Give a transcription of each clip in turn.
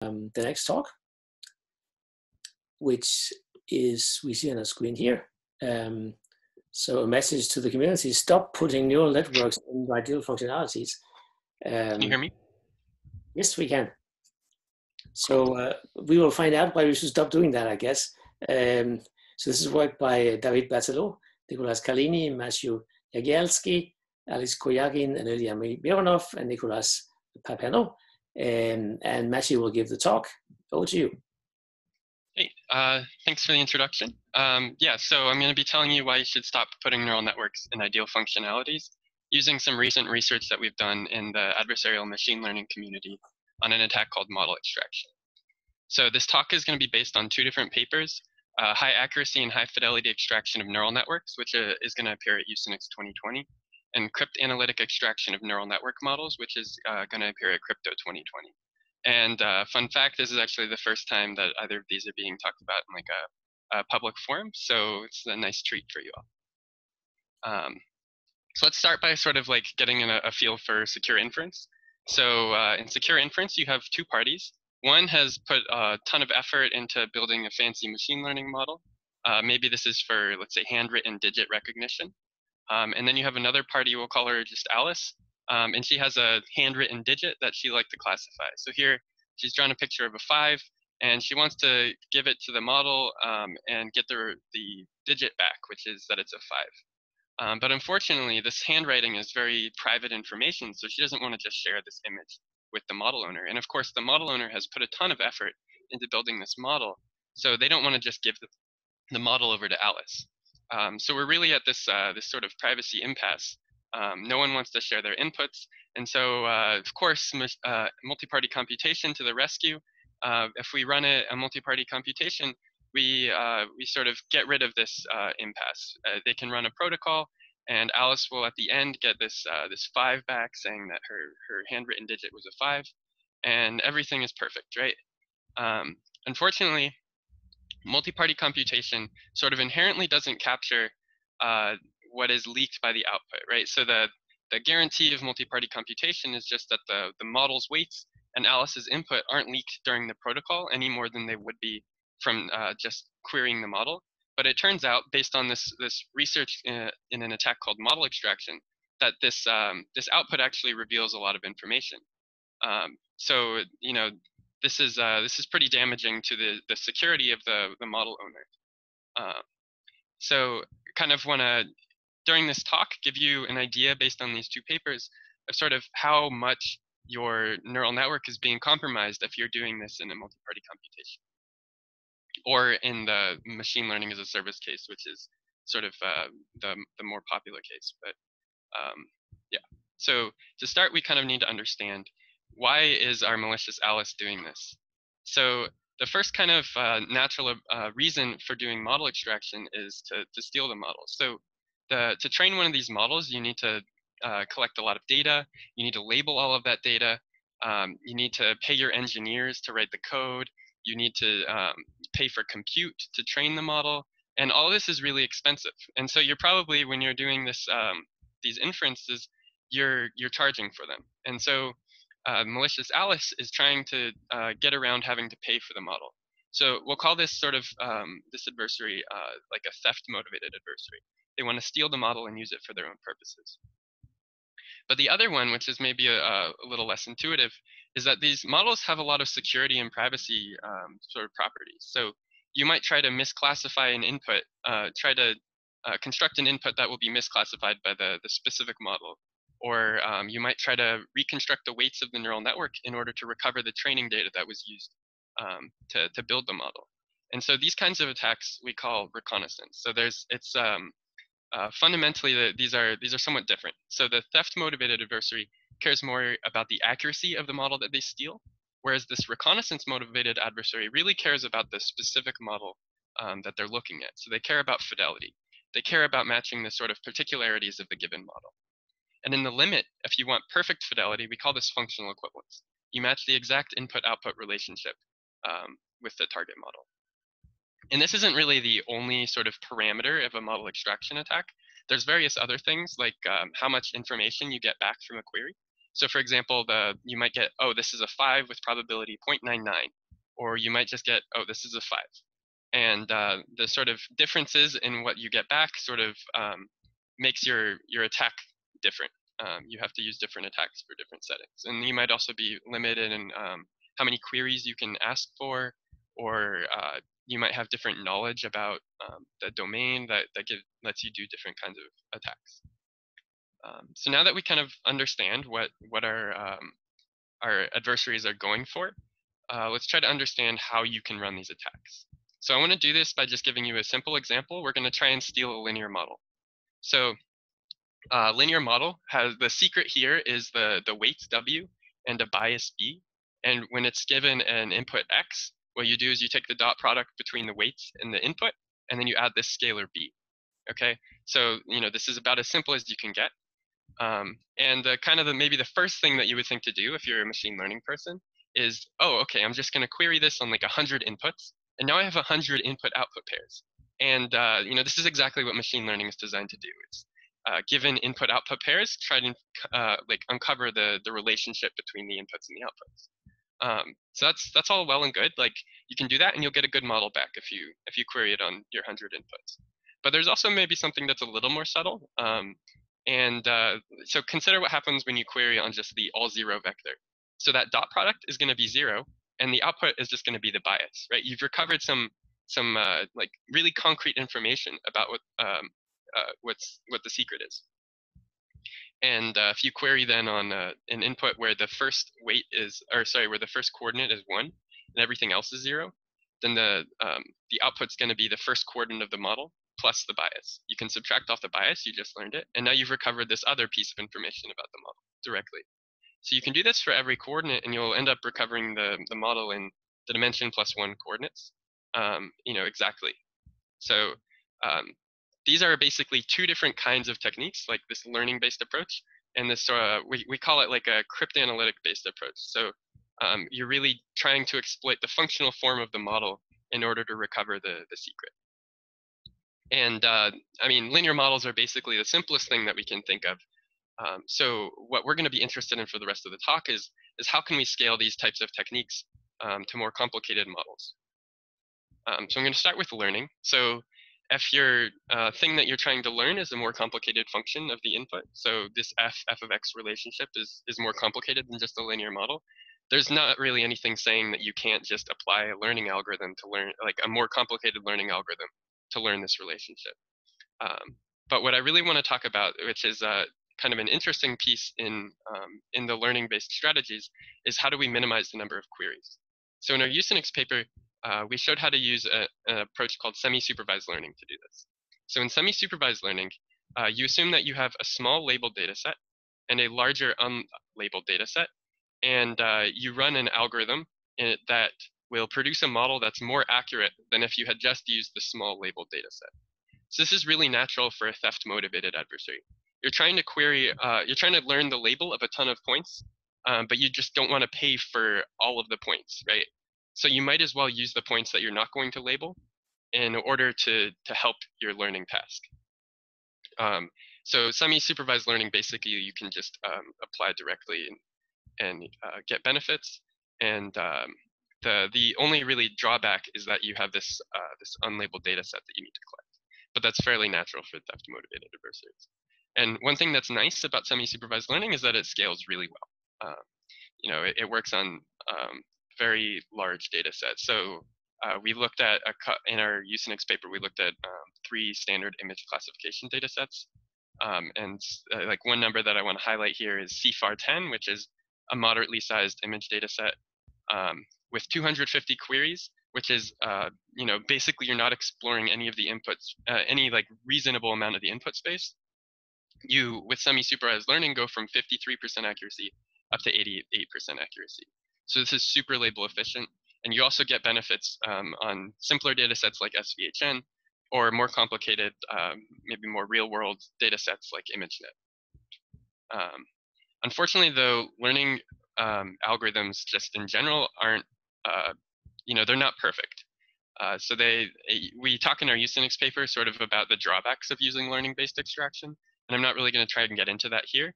the next talk, which is we see on the screen here. So a message to the community: stop putting neural networks in ideal functionalities. Can you hear me? Yes, we can. So we will find out why we should stop doing that, I guess. So this is work by David Berthelot, Nicolas Carlini, Matthew Jagielski, Alice Koyagin, and Ilya Mironov, and Nicolas Papiano. And Matthew will give the talk. Over to you. Hey, thanks for the introduction. Yeah, so I'm going to be telling you why you should stop putting neural networks in ideal functionalities using some recent research that we've done in the adversarial machine learning community on an attack called model extraction. So this talk is going to be based on two different papers, high accuracy and high fidelity extraction of neural networks, which is going to appear at Usenix 2020, and cryptanalytic extraction of neural network models, which is going to appear at Crypto 2020. And fun fact, this is actually the first time that either of these are being talked about in like a public forum, so it's a nice treat for you all. So let's start by sort of like getting a feel for secure inference. So in secure inference, you have two parties. One has put a ton of effort into building a fancy machine learning model. Maybe this is for, let's say, handwritten digit recognition. And then you have another party, we'll call her just Alice. And she has a handwritten digit that she likes to classify. So here, she's drawn a picture of a 5, and she wants to give it to the model and get the digit back, which is that it's a 5. But unfortunately, this handwriting is very private information, so she doesn't want to just share this image with the model owner. And of course, the model owner has put a ton of effort into building this model, so they don't want to just give the model over to Alice. So we're really at this sort of privacy impasse. No one wants to share their inputs, and so of course, multi-party computation to the rescue. If we run a multi-party computation, we sort of get rid of this impasse. They can run a protocol, and Alice will at the end get this 5 back, saying that her handwritten digit was a 5, and everything is perfect, right? Unfortunately, multi-party computation sort of inherently doesn't capture what is leaked by the output, right? So the guarantee of multi-party computation is just that the model's weights and Alice's input aren't leaked during the protocol any more than they would be from just querying the model. But it turns out, based on this research in an attack called model extraction, that this output actually reveals a lot of information. So you know, this is pretty damaging to the security of the model owner. So kind of want to, during this talk, give you an idea based on these two papers of sort of how much your neural network is being compromised if you're doing this in a multi-party computation, or in the machine learning as a service case, which is sort of the more popular case. But yeah, so to start, we kind of need to understand, why is our malicious Alice doing this? So the first kind of natural reason for doing model extraction is to steal the model. So to train one of these models, you need to collect a lot of data. You need to label all of that data. You need to pay your engineers to write the code. You need to pay for compute to train the model. And all this is really expensive. And so you're probably, when you're doing this, these inferences, you're charging for them. And so malicious Alice is trying to get around having to pay for the model. So we'll call this sort of this adversary like a theft-motivated adversary. They want to steal the model and use it for their own purposes. But the other one, which is maybe a little less intuitive, is that these models have a lot of security and privacy sort of properties. So you might try to misclassify an input, try to construct an input that will be misclassified by the specific model. Or you might try to reconstruct the weights of the neural network in order to recover the training data that was used to build the model. And so these kinds of attacks we call reconnaissance. So fundamentally, these are somewhat different. So the theft-motivated adversary cares more about the accuracy of the model that they steal, whereas this reconnaissance-motivated adversary really cares about the specific model that they're looking at. So they care about fidelity. They care about matching the sort of particularities of the given model. And in the limit, if you want perfect fidelity, we call this functional equivalence. You match the exact input-output relationship with the target model. And this isn't really the only sort of parameter of a model extraction attack. There's various other things, like how much information you get back from a query. So for example, you might get, oh, this is a 5 with probability 0.99, or you might just get, oh, this is a 5. And the sort of differences in what you get back sort of makes your attack different. You have to use different attacks for different settings. And you might also be limited in how many queries you can ask for, or you might have different knowledge about the domain that lets you do different kinds of attacks. So now that we kind of understand what our adversaries are going for, let's try to understand how you can run these attacks. So I want to do this by just giving you a simple example. We're going to try and steal a linear model. So linear model has, the secret here is the weights W and a bias B. And when it's given an input X, what you do is you take the dot product between the weights and the input, and then you add this scalar B. Okay, so this is about as simple as you can get. And kind of maybe the first thing that you would think to do if you're a machine learning person is, oh, okay, I'm just going to query this on like 100 inputs, and now I have 100 input-output pairs. And this is exactly what machine learning is designed to do. It's given input-output pairs, try to like uncover the relationship between the inputs and the outputs. So that's all well and good. Like you can do that, and you'll get a good model back if you query it on your 100 inputs. But there's also maybe something that's a little more subtle. So consider what happens when you query on just the all zero vector. So that dot product is going to be 0, and the output is just going to be the bias, right? You've recovered some like really concrete information about what the secret is. And if you query then on an input where the first weight is, or sorry, where the first coordinate is 1 and everything else is 0, then the output's going to be the first coordinate of the model plus the bias. You can subtract off the bias, you just learned it, and now you've recovered this other piece of information about the model directly. So you can do this for every coordinate, and you'll end up recovering the model in the dimension plus 1 coordinates, exactly. So these are basically 2 different kinds of techniques, like this learning-based approach, and this we call it like a cryptanalytic-based approach. So you're really trying to exploit the functional form of the model in order to recover the secret. And I mean, linear models are basically the simplest thing that we can think of. So what we're going to be interested in for the rest of the talk is how can we scale these types of techniques to more complicated models. So I'm going to start with learning. So if your thing that you're trying to learn is a more complicated function of the input, so this f of x relationship is more complicated than just a linear model, there's not really anything saying that you can't just apply a learning algorithm to learn, like a more complicated learning algorithm to learn this relationship. But what I really want to talk about, which is kind of an interesting piece in the learning-based strategies, is how do we minimize the number of queries. So in our Unix paper, we showed how to use an approach called semi-supervised learning to do this. So in semi-supervised learning, you assume that you have a small labeled data set and a larger unlabeled data set, and you run an algorithm that will produce a model that's more accurate than if you had just used the small labeled data set. So this is really natural for a theft-motivated adversary. You're trying to query, you're trying to learn the label of a ton of points, but you just don't want to pay for all of the points, right? So you might as well use the points that you're not going to label in order to help your learning task. So semi-supervised learning, basically, you can just apply directly and get benefits. And the only really drawback is that you have this this unlabeled data set that you need to collect. But that's fairly natural for theft-motivated adversaries. And one thing that's nice about semi-supervised learning is that it scales really well. It works on very large data sets. So we looked at, in our Unix paper, we looked at 3 standard image classification data sets. Like one number that I want to highlight here is CFAR10, which is a moderately sized image data set with 250 queries, which is, basically you're not exploring any of the inputs, any like reasonable amount of the input space. You, with semi-supervised learning, go from 53% accuracy up to 88% accuracy. So this is super label efficient, and you also get benefits on simpler data sets like SVHN, or more complicated, maybe more real-world data sets like ImageNet. Unfortunately, though, learning algorithms just in general aren't, they're not perfect. So we talk in our Unix paper sort of about the drawbacks of using learning-based extraction, and I'm not really going to try and get into that here.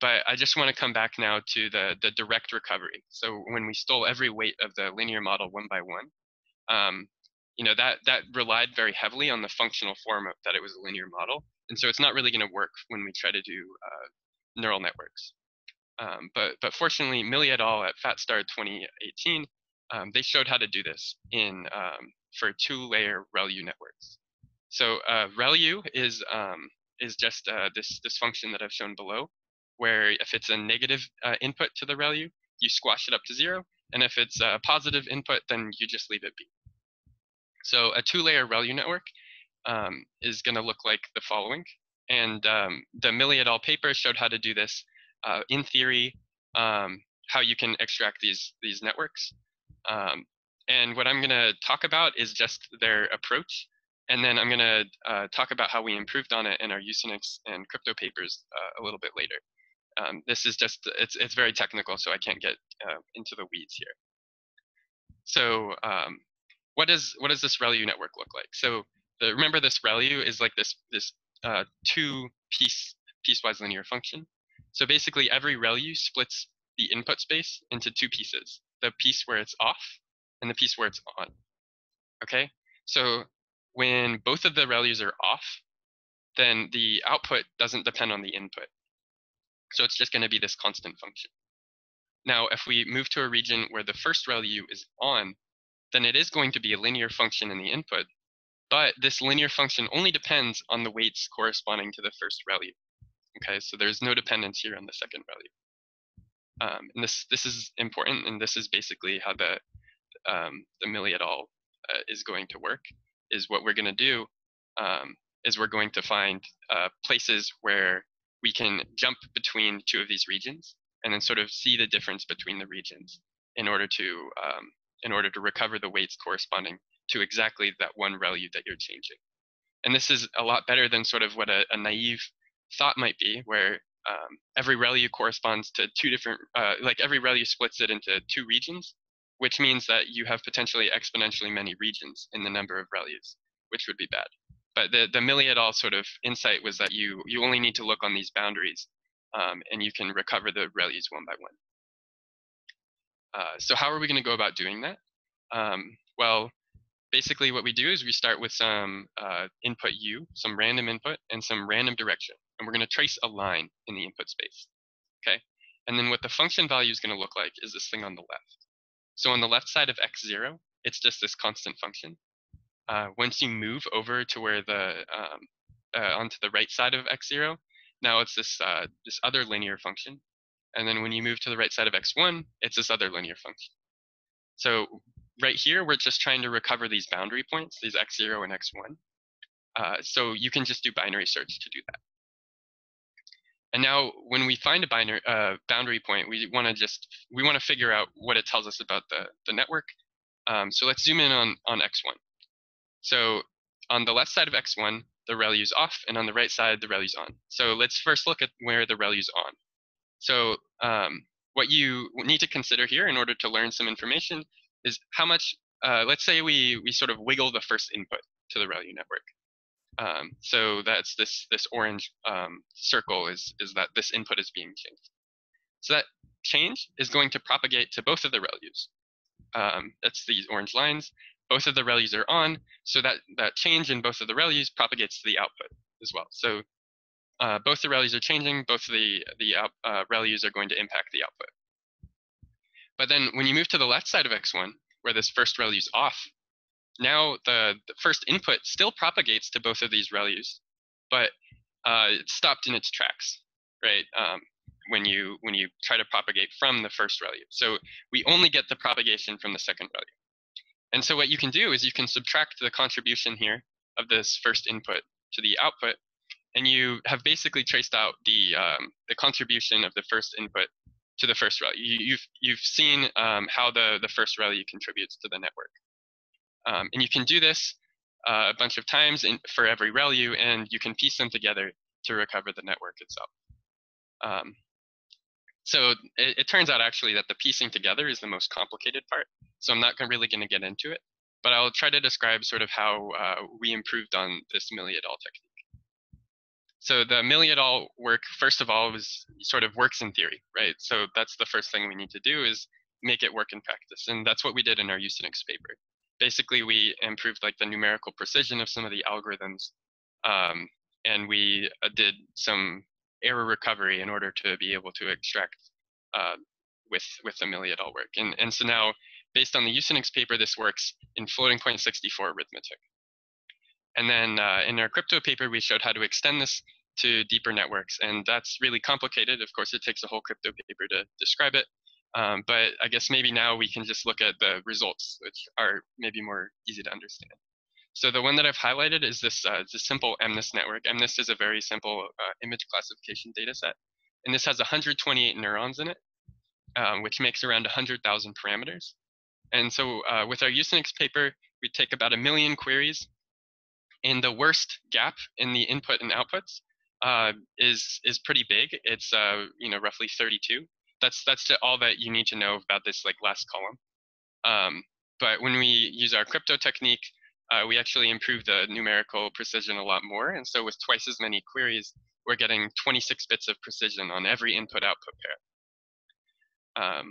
But I just want to come back now to the direct recovery. So when we stole every weight of the linear model one by one, that relied very heavily on the functional form of that it was a linear model. And so it's not really going to work when we try to do neural networks. But fortunately, Milli et al. At FatStar 2018, they showed how to do this for 2-layer ReLU networks. So ReLU is just this function that I've shown below, where if it's a negative input to the ReLU, you squash it up to 0, and if it's a positive input, then you just leave it be. So a 2-layer ReLU network is going to look like the following, and the Milli et al. Paper showed how to do this in theory, how you can extract these networks. And what I'm going to talk about is just their approach, and then I'm going to talk about how we improved on it in our Usenix and crypto papers a little bit later. This is just, it's very technical, so I can't get into the weeds here. So what does this ReLU network look like? So remember, this ReLU is like this 2-piecewise linear function. So basically, every ReLU splits the input space into 2 pieces: the piece where it's off and the piece where it's on. Okay, so when both of the ReLUs are off, then the output doesn't depend on the input. So it's just going to be this constant function. Now, if we move to a region where the first ReLU is on, then it is going to be a linear function in the input, but this linear function only depends on the weights corresponding to the first ReLU. Okay, so there's no dependence here on the second ReLU. And this is important, and this is basically how the Milli et al. Is going to work. Is what we're going to do is we're going to find places where we can jump between 2 of these regions, and then sort of see the difference between the regions in order to recover the weights corresponding to exactly that one ReLU that you're changing. And this is a lot better than sort of what a naive thought might be, where every ReLU corresponds to 2 different, like every ReLU splits it into 2 regions, which means that you have potentially exponentially many regions in the number of ReLUs, which would be bad. But the Milli et al. Sort of insight was that you only need to look on these boundaries, and you can recover the ReLUs one by one. So how are we going to go about doing that? Well, basically what we do is we start with some input u, some random input, and some random direction. And we're going to trace a line in the input space. Okay? And then what the function value is going to look like is this thing on the left. So on the left side of x0, it's just this constant function. Once you move over to where onto the right side of x0, now it's this other linear function. And then when you move to the right side of x1, it's this other linear function. So right here, we're just trying to recover these boundary points, these x0 and x1. So you can just do binary search to do that. And now when we find a boundary point, we want to figure out what it tells us about the network. So let's zoom in on x1. So on the left side of x1, the ReLU's off, and on the right side, the ReLU's on. So let's first look at where the ReLU's on. So what you need to consider here in order to learn some information is how much, let's say we sort of wiggle the first input to the ReLU network. So that's this orange circle is that this input is being changed. So that change is going to propagate to both of the ReLUs. That's these orange lines. Both of the ReLUs are on, so that change in both of the ReLUs propagates to the output as well. So both the ReLUs are changing, both of the ReLUs are going to impact the output. But then when you move to the left side of x1, where this first ReLU is off, now the first input still propagates to both of these ReLUs, but it's stopped in its tracks, right? When you try to propagate from the first ReLU. So we only get the propagation from the second ReLU. And so what you can do is you can subtract the contribution here of this first input to the output, and you have basically traced out the contribution of the first input to the first ReLU. You've seen how the first ReLU contributes to the network. And you can do this a bunch of times for every ReLU, and you can piece them together to recover the network itself. So it turns out actually that the piecing together is the most complicated part. So I'm not really going to get into it, but I'll try to describe sort of how we improved on this Milli et al. Technique. So the Milli et al. Work, first of all, was sort of works in theory, right? So that's the first thing we need to do is make it work in practice. And that's what we did in our Unix paper. Basically, we improved like the numerical precision of some of the algorithms. And we did some error recovery in order to be able to extract with the Milli et al. Work. And so now, based on the Unix paper, this works in floating point 64 arithmetic. And then in our crypto paper, we showed how to extend this to deeper networks. And that's really complicated. Of course, it takes a whole crypto paper to describe it. But I guess maybe now we can just look at the results, which are maybe more easy to understand. So the one that I've highlighted is this simple MNIST network. MNIST is a very simple image classification data set. And this has 128 neurons in it, which makes around 100,000 parameters. And so with our Unix paper, we take about 1 million queries. And the worst gap in the input and outputs is pretty big. It's roughly 32. That's all that you need to know about this like last column. But when we use our crypto technique, we actually improve the numerical precision a lot more. And so with twice as many queries, we're getting 26 bits of precision on every input-output pair.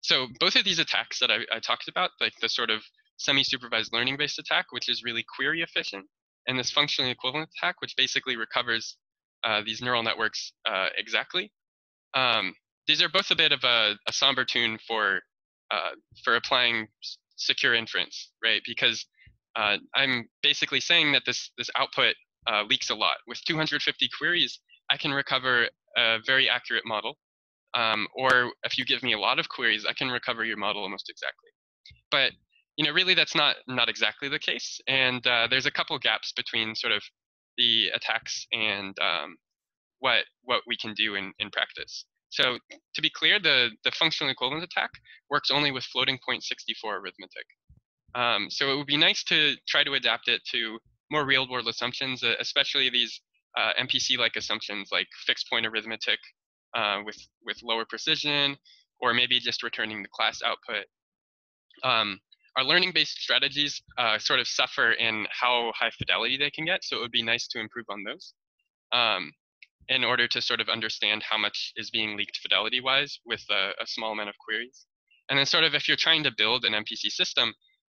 So both of these attacks that I talked about, like the sort of semi-supervised learning-based attack, which is really query efficient, and this functionally equivalent attack, which basically recovers these neural networks exactly. These are both a bit of a somber tune for applying secure inference, right? Because I'm basically saying that this output leaks a lot. With 250 queries, I can recover a very accurate model. Or if you give me a lot of queries, I can recover your model almost exactly. But really that's not exactly the case. And there's a couple gaps between sort of the attacks and what we can do in practice. So to be clear, the functional equivalent attack works only with floating point 64 arithmetic. So it would be nice to try to adapt it to more real world assumptions, especially these MPC-like assumptions like fixed point arithmetic with lower precision, or maybe just returning the class output. Our learning-based strategies sort of suffer in how high fidelity they can get, so it would be nice to improve on those in order to sort of understand how much is being leaked fidelity-wise with a small amount of queries. And then sort of if you're trying to build an MPC system,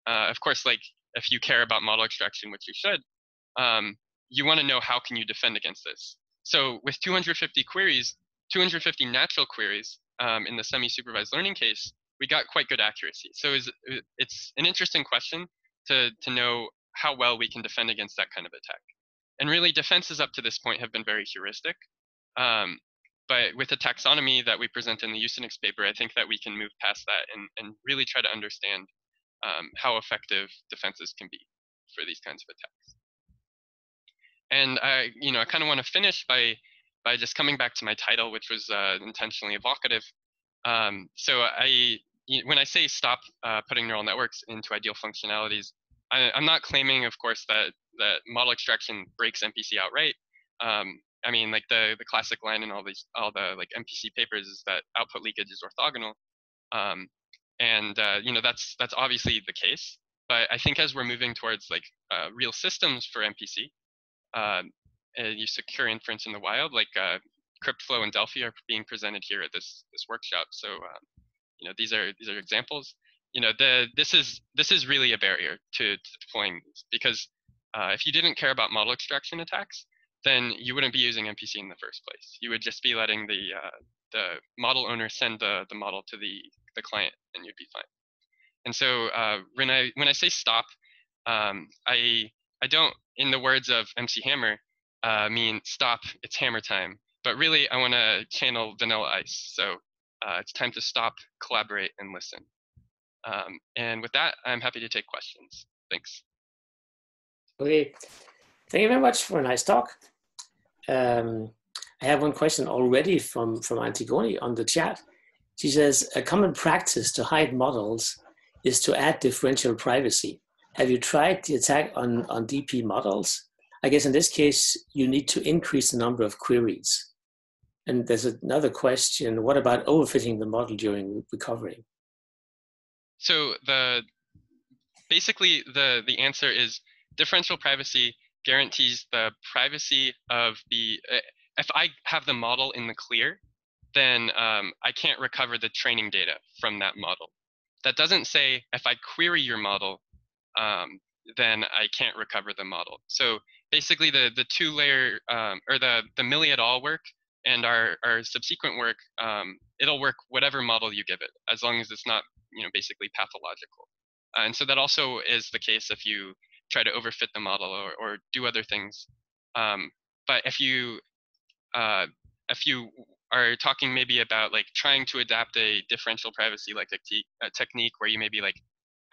of course, like if you care about model extraction, which you should, you want to know how can you defend against this. So with 250 queries, 250 natural queries in the semi-supervised learning case, we got quite good accuracy. So it's an interesting question to know how well we can defend against that kind of attack. And really, defenses up to this point have been very heuristic. But with the taxonomy that we present in the Unix paper, I think that we can move past that and really try to understand how effective defenses can be for these kinds of attacks. And I kind of want to finish by just coming back to my title, which was intentionally evocative. So when I say stop putting neural networks into ideal functionalities, I'm not claiming, of course, that model extraction breaks MPC outright. I mean, like the classic line in all the like MPC papers is that output leakage is orthogonal, and that's obviously the case. But I think as we're moving towards like real systems for MPC, you secure inference in the wild, like CryptFlow and Delphi are being presented here at this workshop. So these are examples. This is really a barrier to deploying these, because if you didn't care about model extraction attacks, then you wouldn't be using MPC in the first place. You would just be letting the model owner send the model to the client, and you'd be fine. And so when I say stop, I don't, in the words of MC Hammer, mean stop, it's hammer time. But really, I want to channel Vanilla Ice. So it's time to stop, collaborate, and listen. And with that, I'm happy to take questions. Thanks. Okay, thank you very much for a nice talk. I have one question already from Antigone on the chat. She says, a common practice to hide models is to add differential privacy. Have you tried the attack on DP models? I guess in this case, you need to increase the number of queries. And there's another question, what about overfitting the model during recovery? So basically the answer is differential privacy guarantees the privacy of the, if I have the model in the clear, then I can't recover the training data from that model. That doesn't say if I query your model, then I can't recover the model. So basically the two-layer, or the Milli et al. Work and our subsequent work, it'll work whatever model you give it, as long as it's not, basically pathological. And so that also is the case if you try to overfit the model or do other things. But if you are talking maybe about like trying to adapt a differential privacy like a technique where you maybe like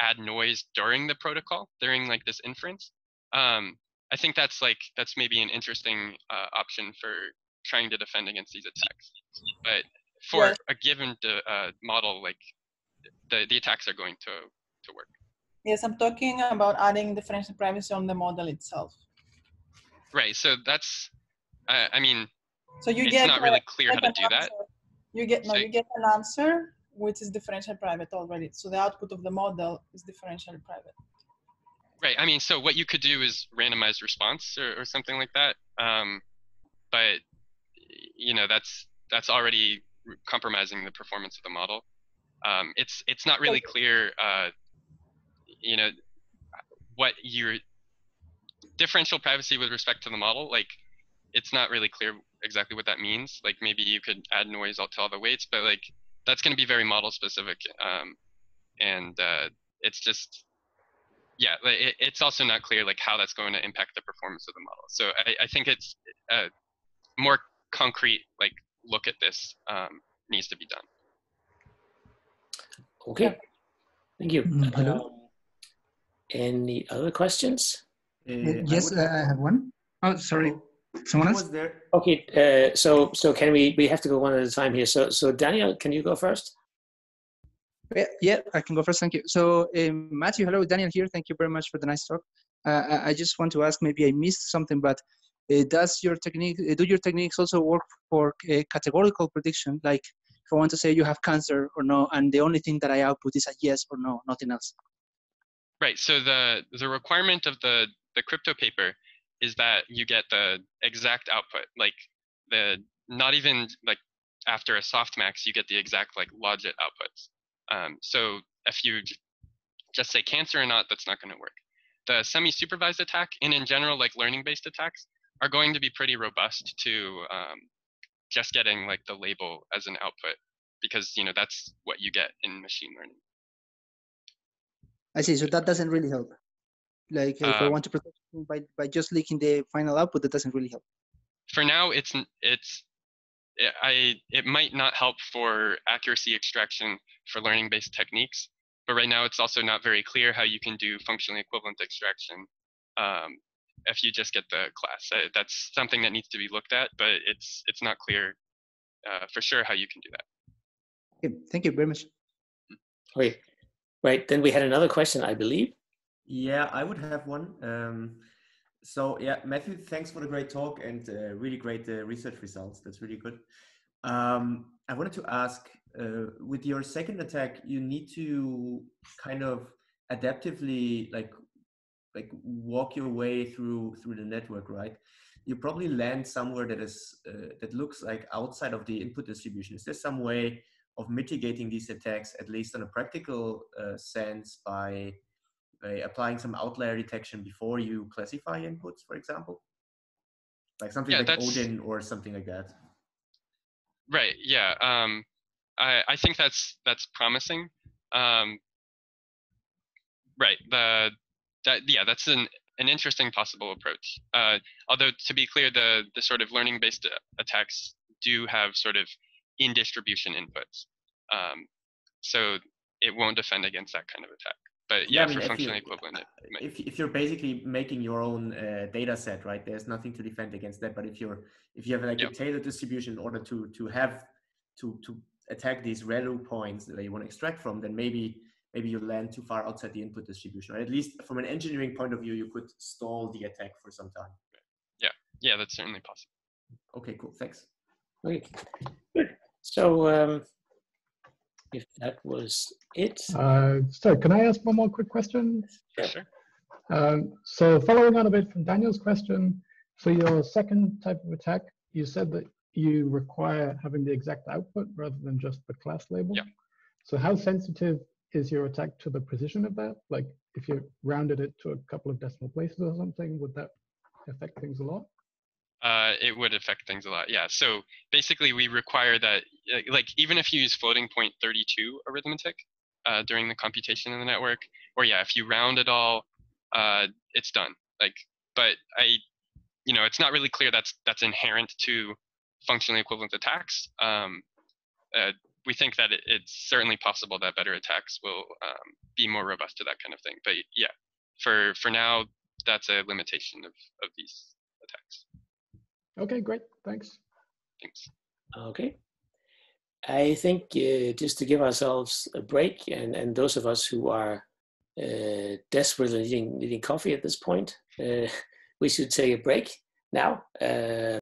add noise during the protocol, during like this inference, I think that's maybe an interesting option for trying to defend against these attacks. But for Yes. a given model, like the attacks are going to work. Yes, I'm talking about adding differential privacy on the model itself. Right. So that's, I mean, so you it's get not really clear how to do that. You get you get an answer which is differential private already. So the output of the model is differentially private. Right. I mean, so what you could do is randomized response or something like that. But that's already compromising the performance of the model. It's not really clear, what your differential privacy with respect to the model, like it's not really clear exactly what that means. Like maybe you could add noise to all the weights, but like that's going to be very model specific. And it's just, yeah, it's also not clear like how that's going to impact the performance of the model. So I think it's a more concrete like look at this needs to be done. Okay, thank you. Hello. Any other questions? Yes, I have one. Oh, sorry. Someone else? Was there? Okay, so can we have to go one at a time here. So Daniel, can you go first? Yeah, I can go first. Thank you. So Matthew, hello, Daniel here. Thank you very much for the nice talk. I just want to ask, maybe I missed something, but do your techniques also work for categorical prediction? Like if I want to say you have cancer or no, and the only thing that I output is a yes or no, nothing else. Right. So the requirement of the crypto paper is that you get the exact output, like not even like after a softmax, you get the exact like logit outputs. So if you just say cancer or not, that's not going to work. The semi-supervised attack and in general, like learning-based attacks are going to be pretty robust to just getting like the label as an output, because that's what you get in machine learning. I see. So that doesn't really help. Like if I want to protect by just leaking the final output, that doesn't really help. For now, it might not help for accuracy extraction for learning-based techniques, but right now it's also not very clear how you can do functionally equivalent extraction if you just get the class. That's something that needs to be looked at, but it's not clear for sure how you can do that. Okay, thank you very much. Okay, right. Then we had another question, I believe. Yeah, I would have one. So yeah, Matthew, thanks for the great talk and really great research results. That's really good. I wanted to ask, with your second attack, you need to kind of adaptively like walk your way through the network, right? You probably land somewhere that is that looks like outside of the input distribution. Is there some way of mitigating these attacks, at least on a practical sense, by applying some outlier detection before you classify inputs, for example? Like something like Odin or something like that. Right, yeah. I think that's promising. Right, that's an interesting possible approach. Although to be clear, the sort of learning-based attacks do have sort of in-distribution inputs. So it won't defend against that kind of attack. But yeah, for functionally equivalent. If you're basically making your own data set, right, there's nothing to defend against that. But if you have like a tailored distribution in order to attack these ReLU points that you want to extract from, then maybe you land too far outside the input distribution, or at least from an engineering point of view, you could stall the attack for some time. Yeah, that's certainly possible. Okay, cool, thanks. Okay, good. So if that was it. So can I ask one more quick question? Sure. So following on a bit from Daniel's question, for your second type of attack, you said that you require having the exact output rather than just the class label. Yeah. So how sensitive is your attack to the precision of that? Like if you rounded it to a couple of decimal places or something, would that affect things a lot? It would affect things a lot, yeah. So basically we require that, like even if you use floating point 32 arithmetic during the computation in the network, or yeah, if you round it all, it's done. Like, but it's not really clear that's inherent to functionally equivalent attacks. We think that it's certainly possible that better attacks will be more robust to that kind of thing. But yeah, for now, that's a limitation of these attacks. Okay, great, thanks. Thanks. Okay. I think just to give ourselves a break, and those of us who are desperately needing coffee at this point, we should take a break now.